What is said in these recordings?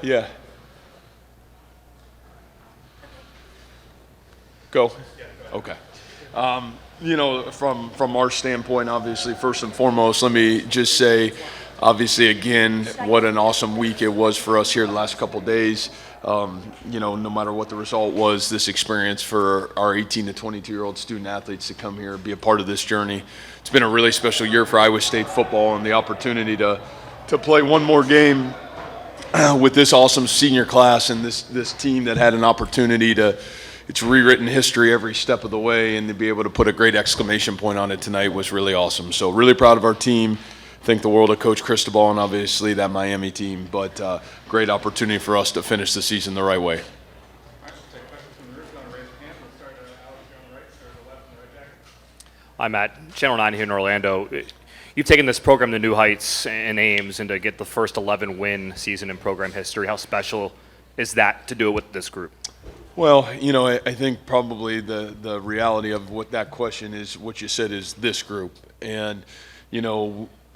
Yeah. Go. Okay. From our standpoint, obviously, first and foremost, let me just say, obviously, again, what an awesome week it was for us here the last couple of days. No matter what the result was, this experience for our 18 to 22-year-old student athletes to come here and be a part of this journey. It's been a really special year for Iowa State football, and the opportunity to play one more game with this awesome senior class and this team that had an opportunity to. It's rewritten history every step of the way, and to be able to put a great exclamation point on it tonight was really awesome. So really proud of our team. Thank the world of Coach Cristobal and obviously that Miami team, but great opportunity for us to finish the season the right way. I'm at Channel 9 here in Orlando. You've taken this program to new heights and aims, and to get the first 11-win season in program history. How special is that to do it with this group? Well, I think probably the reality of what that question is, what you said is this group. And,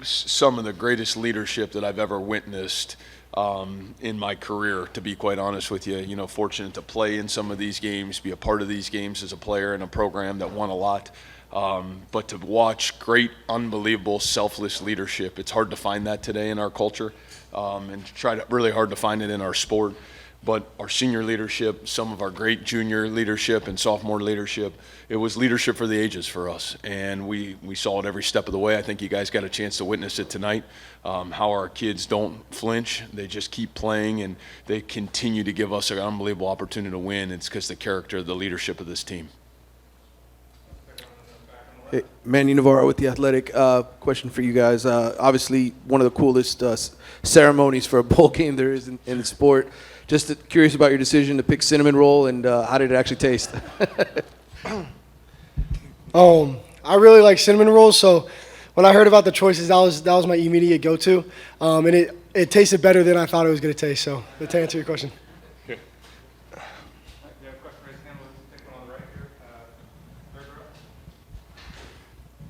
some of the greatest leadership that I've ever witnessed in my career, to be quite honest with you. Fortunate to play in some of these games, be a part of these games as a player in a program that won a lot. But to watch great, unbelievable, selfless leadership, it's hard to find that today in our culture, and really hard to find it in our sport. But our senior leadership, some of our great junior leadership and sophomore leadership, it was leadership for the ages for us. And we saw it every step of the way. I think you guys got a chance to witness it tonight, how our kids don't flinch. They just keep playing, and they continue to give us an unbelievable opportunity to win. It's because the character, the leadership of this team. Hey, Manny Navarro with The Athletic. Question for you guys. Obviously, one of the coolest ceremonies for a bowl game there is in the sport. Just curious about your decision to pick cinnamon roll, and how did it actually taste? I really like cinnamon rolls, so when I heard about the choices, that was my immediate go-to, and it tasted better than I thought it was going to taste. So to answer your question.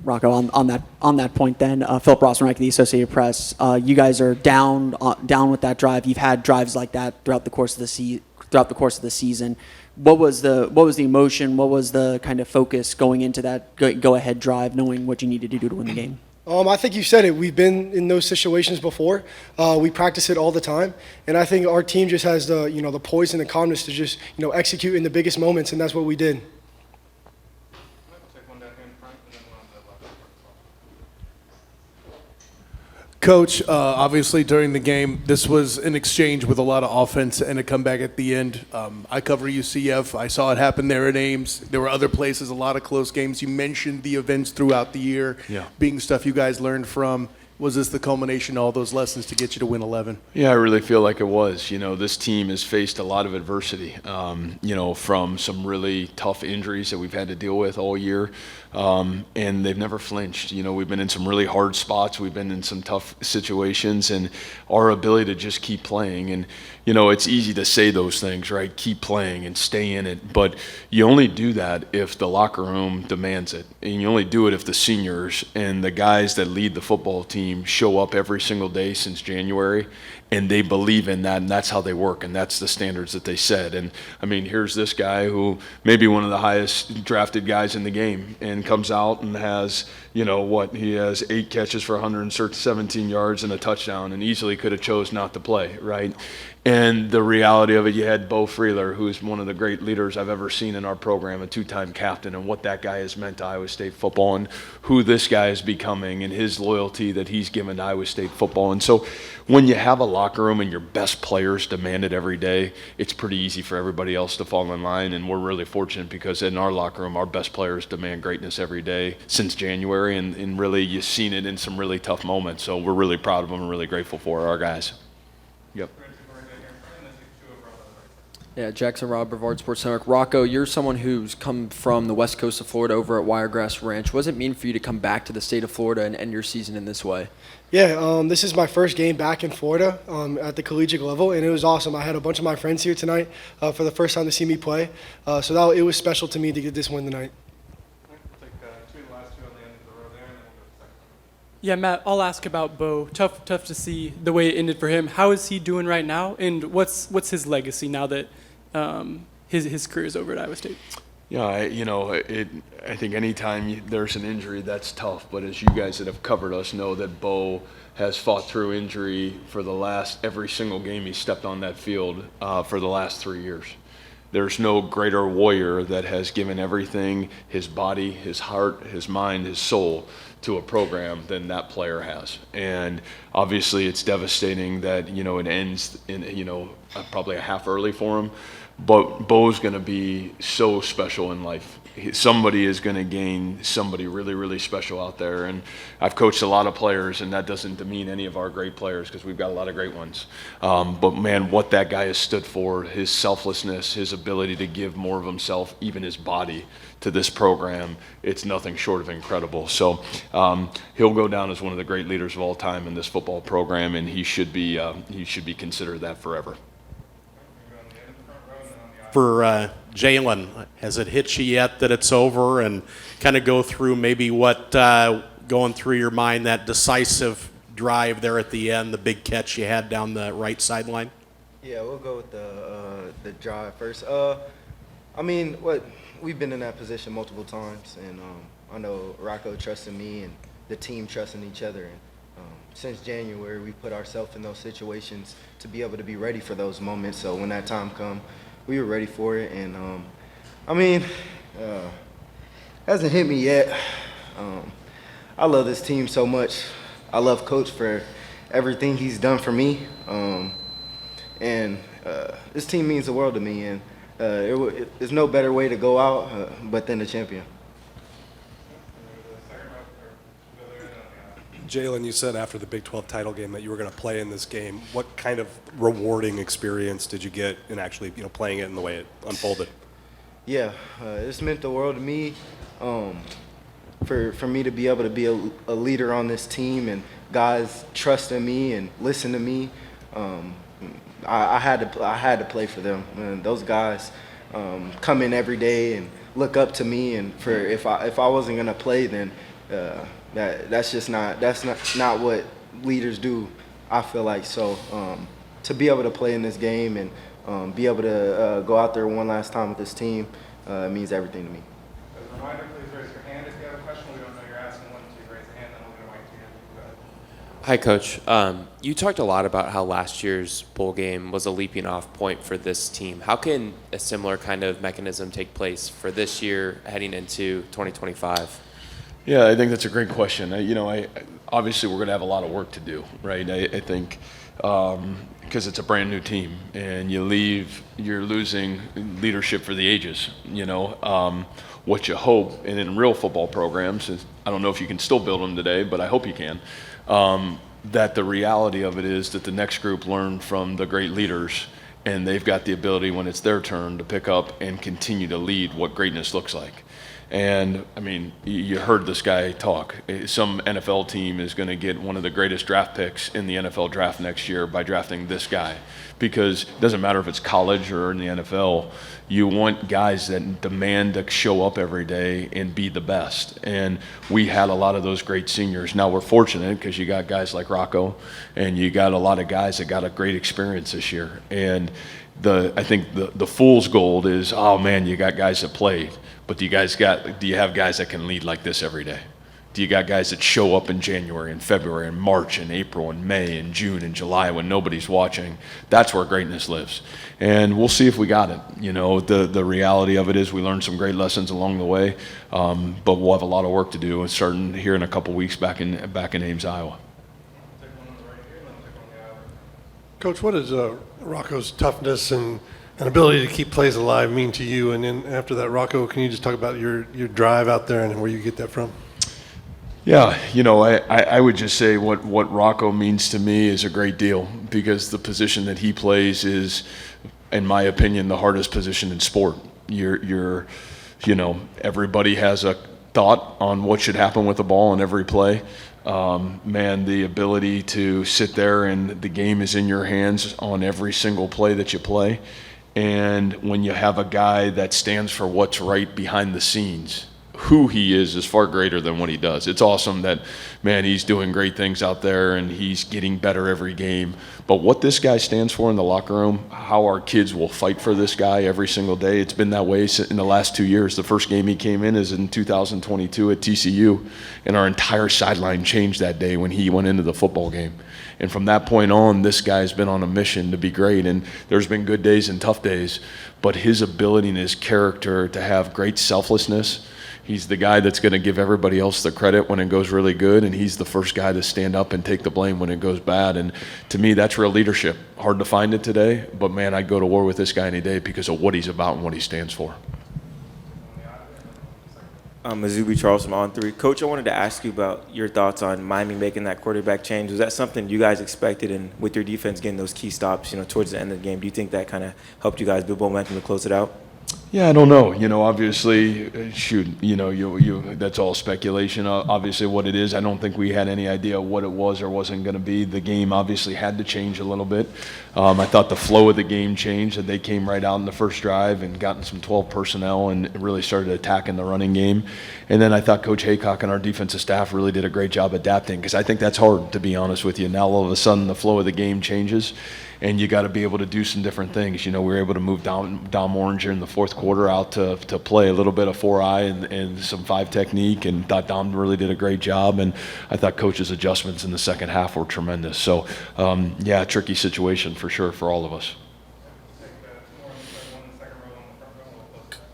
Rocco, on that point then, Philip Rossman, the Associated Press, you guys are down with that drive. You've had drives like that throughout the course of the season. What was the emotion? What was the kind of focus going into that go-ahead drive, knowing what you needed to do to win the game? I think you said it. We've been in those situations before. We practice it all the time, and I think our team just has the poise and the calmness to just execute in the biggest moments, and that's what we did. Coach, obviously during the game, this was an exchange with a lot of offense and a comeback at the end. I cover UCF. I saw it happen there at Ames. There were other places, a lot of close games. You mentioned the events throughout the year being stuff you guys learned from. Was this the culmination of all those lessons to get you to win 11? Yeah, I really feel like it was. This team has faced a lot of adversity, from some really tough injuries that we've had to deal with all year. And they've never flinched. We've been in some really hard spots. We've been in some tough situations, and our ability to just keep playing. And, it's easy to say those things, right? Keep playing and stay in it. But you only do that if the locker room demands it. And you only do it if the seniors and the guys that lead the football team show up every single day since January, and they believe in that, and that's how they work, and that's the standards that they set. And here's this guy who may be one of the highest drafted guys in the game, and comes out and has, he has 8 catches for 117 yards and a touchdown, and easily could have chose not to play, right? And the reality of it, you had Bo Freeler, who is one of the great leaders I've ever seen in our program, a 2-time captain, and what that guy has meant to Iowa State football, and who this guy is becoming, and his loyalty that he's given to Iowa State football. And so when you have a locker room and your best players demand it every day, it's pretty easy for everybody else to fall in line. And we're really fortunate because in our locker room, our best players demand greatness every day since January, and really you've seen it in some really tough moments. So we're really proud of them and really grateful for our guys. Yep. Yeah, Jackson Rob, Brevard Sports Network. Rocco, you're someone who's come from the west coast of Florida over at Wiregrass Ranch. What does it mean for you to come back to the state of Florida and end your season in this way? Yeah, this is my first game back in Florida at the collegiate level, and it was awesome. I had a bunch of my friends here tonight for the first time to see me play, so it was special to me to get this win tonight. We'll take two of the last two on the end of the row there, and then we'll go to the second. Yeah, Matt, I'll ask about Bo. Tough to see the way it ended for him. How is he doing right now, and what's his legacy now that his career is over at Iowa State? Yeah, I think anytime there's an injury, that's tough. But as you guys that have covered us know, that Bo has fought through injury for every single game he stepped on that field for the last 3 years. There's no greater warrior that has given everything, his body, his heart, his mind, his soul, to a program than that player has. And obviously it's devastating that, it ends in, probably a half early for him. But Bo's going to be so special in life. Somebody is going to gain somebody really, really special out there. And I've coached a lot of players, and that doesn't demean any of our great players because we've got a lot of great ones. But, man, what that guy has stood for, his selflessness, his ability to give more of himself, even his body, to this program, it's nothing short of incredible. So he'll go down as one of the great leaders of all time in this football program, and he should be considered that forever. For Jalen, has it hit you yet that it's over, and kind of go through maybe what going through your mind, that decisive drive there at the end, the big catch you had down the right sideline? Yeah, we'll go with the drive first. We've been in that position multiple times, and I know Rocco trusting me and the team trusting each other. And since January, we put ourselves in those situations to be able to be ready for those moments. So when that time comes, we were ready for it. And hasn't hit me yet. I love this team so much. I love Coach for everything he's done for me. This team means the world to me. And there's no better way to go out but than a champion. Jalen, you said after the Big 12 title game that you were going to play in this game. What kind of rewarding experience did you get in actually, playing it in the way it unfolded? Yeah, it's meant the world to me. For me to be able to be a leader on this team and guys trusting me and listen to me, I had to play for them. And those guys come in every day and look up to me. And if I wasn't gonna play, then that's not what leaders do. I feel like so. To be able to play in this game and be able to go out there one last time with this team means everything to me. As a reminder, please raise your hand if you have a question. We don't know you're asking one, so you raise a hand, then we'll get a mic to you. Go ahead. Hi, Coach. You talked a lot about how last year's bowl game was a leaping off point for this team. How can a similar kind of mechanism take place for this year heading into 2025? Yeah, I think that's a great question. Obviously we're going to have a lot of work to do, right? I think because it's a brand new team, and you're losing leadership for the ages. What you hope, and in real football programs, is, I don't know if you can still build them today, but I hope you can. That the reality of it is that the next group learned from the great leaders, and they've got the ability when it's their turn to pick up and continue to lead what greatness looks like. And, you heard this guy talk. Some NFL team is going to get one of the greatest draft picks in the NFL draft next year by drafting this guy. Because it doesn't matter if it's college or in the NFL, you want guys that demand to show up every day and be the best. And we had a lot of those great seniors. Now we're fortunate because you got guys like Rocco, and you got a lot of guys that got a great experience this year. And I think the fool's gold is, oh man, you got guys that played. But do you have guys that can lead like this every day? Do you got guys that show up in January and February and March and April and May and June and July when nobody's watching? That's where greatness lives. And we'll see if we got it. The reality of it is we learned some great lessons along the way, but we'll have a lot of work to do, starting here in a couple weeks back in Ames, Iowa. Coach, what does Rocco's toughness and ability to keep plays alive mean to you? And then after that, Rocco, can you just talk about your drive out there and where you get that from? Yeah, I would just say what Rocco means to me is a great deal, because the position that he plays is, in my opinion, the hardest position in sport. Everybody has a thought on what should happen with the ball in every play. The ability to sit there and the game is in your hands on every single play that you play. And when you have a guy that stands for what's right behind the scenes, who he is far greater than what he does. It's awesome that, man, he's doing great things out there and he's getting better every game. But what this guy stands for in the locker room, how our kids will fight for this guy every single day, it's been that way in the last 2 years. The first game he came in is in 2022 at TCU, and our entire sideline changed that day when he went into the football game. And from that point on, this guy's been on a mission to be great. And there's been good days and tough days, but his ability and his character to have great selflessness. He's the guy that's going to give everybody else the credit when it goes really good, and he's the first guy to stand up and take the blame when it goes bad. And to me, that's real leadership. Hard to find it today, but man, I'd go to war with this guy any day because of what he's about and what he stands for. Azubi Charles from On3. Coach, I wanted to ask you about your thoughts on Miami making that quarterback change. Was that something you guys expected, and with your defense getting those key stops, towards the end of the game, do you think that kind of helped you guys build momentum to close it out? Yeah, I don't know. Obviously, that's all speculation. Obviously, what it is, I don't think we had any idea what it was or wasn't going to be. The game obviously had to change a little bit. I thought the flow of the game changed, that they came right out in the first drive and gotten some 12 personnel and really started attacking the running game. And then I thought Coach Haycock and our defensive staff really did a great job adapting, because I think that's hard, to be honest with you. Now all of a sudden the flow of the game changes, and you got to be able to do some different things. We were able to move Dom Oranger in the fourth quarter out to play a little bit of 4-eye and some 5 technique, and thought Dom really did a great job. And I thought Coach's adjustments in the second half were tremendous. So, tricky situation for sure for all of us.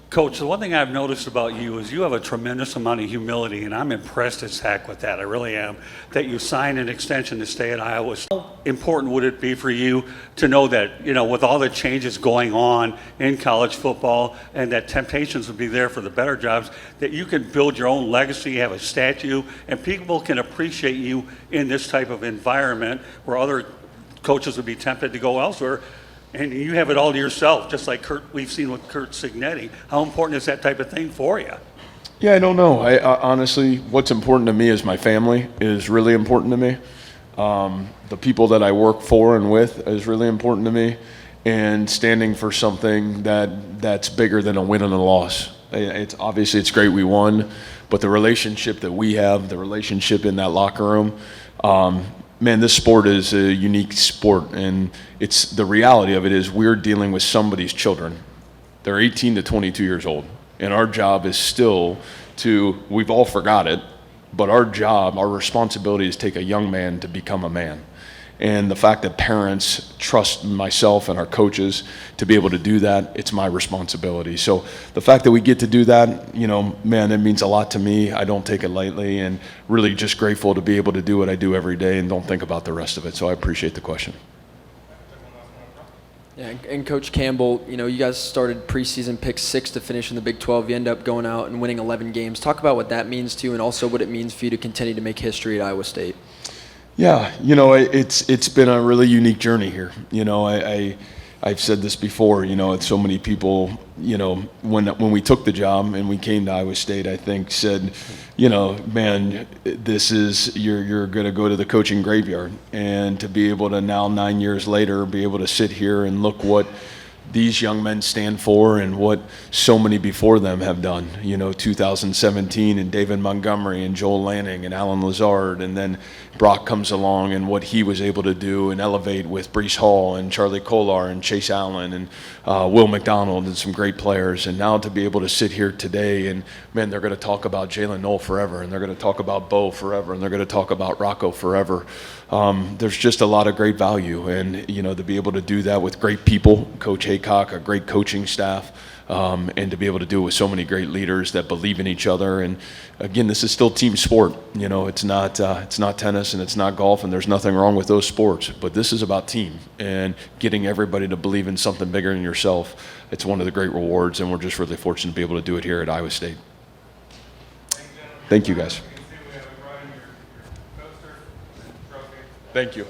Coach, the one thing I've noticed about you is you have a tremendous amount of humility, and I'm impressed as heck with that. I really am. That you signed an extension to stay at Iowa. How important would it be for you to know that, with all the changes going on in college football, and that temptations would be there for the better jobs, that you can build your own legacy, have a statue, and people can appreciate you in this type of environment where other coaches would be tempted to go elsewhere? And you have it all to yourself, just like we've seen with Kurt Signetti. How important is that type of thing for you? Yeah, I don't know. I honestly, what's important to me is my family is really important to me. The people that I work for and with is really important to me, and standing for something that's bigger than a win and a loss. It's great we won, but the relationship that we have, the relationship in that locker room, man, this sport is a unique sport, and it's the reality of it is we're dealing with somebody's children. They're 18 to 22 years old, and our job is still we've all forgot it, but our responsibility is to take a young man to become a man. And the fact that parents trust myself and our coaches to be able to do that, it's my responsibility. So the fact that we get to do that, man, it means a lot to me. I don't take it lightly, and really just grateful to be able to do what I do every day and don't think about the rest of it. So I appreciate the question. Yeah, and Coach Campbell, you guys started preseason pick 6 to finish in the Big 12. You end up going out and winning 11 games. Talk about what that means to you, and also what it means for you to continue to make history at Iowa State. Yeah, it's been a really unique journey here. I've said this before, it's so many people, when we took the job and we came to Iowa State, I think said, man, you're going to go to the coaching graveyard. And to be able to now 9 years later, be able to sit here and look what these young men stand for and what so many before them have done. 2017 and David Montgomery and Joel Lanning and Alan Lazard, and then Brock comes along and what he was able to do and elevate with Breece Hall and Charlie Kolar and Chase Allen and Will McDonald and some great players. And now to be able to sit here today and, man, they're going to talk about Jalen Knoll forever, and they're going to talk about Bo forever, and they're going to talk about Rocco forever. There's just a lot of great value, and to be able to do that with great people, Coach Haycock, a great coaching staff, and to be able to do it with so many great leaders that believe in each other. And again, this is still team sport. It's not tennis and it's not golf, and there's nothing wrong with those sports. But this is about team and getting everybody to believe in something bigger than yourself. It's one of the great rewards, and we're just really fortunate to be able to do it here at Iowa State. Thank you, guys. Thank you.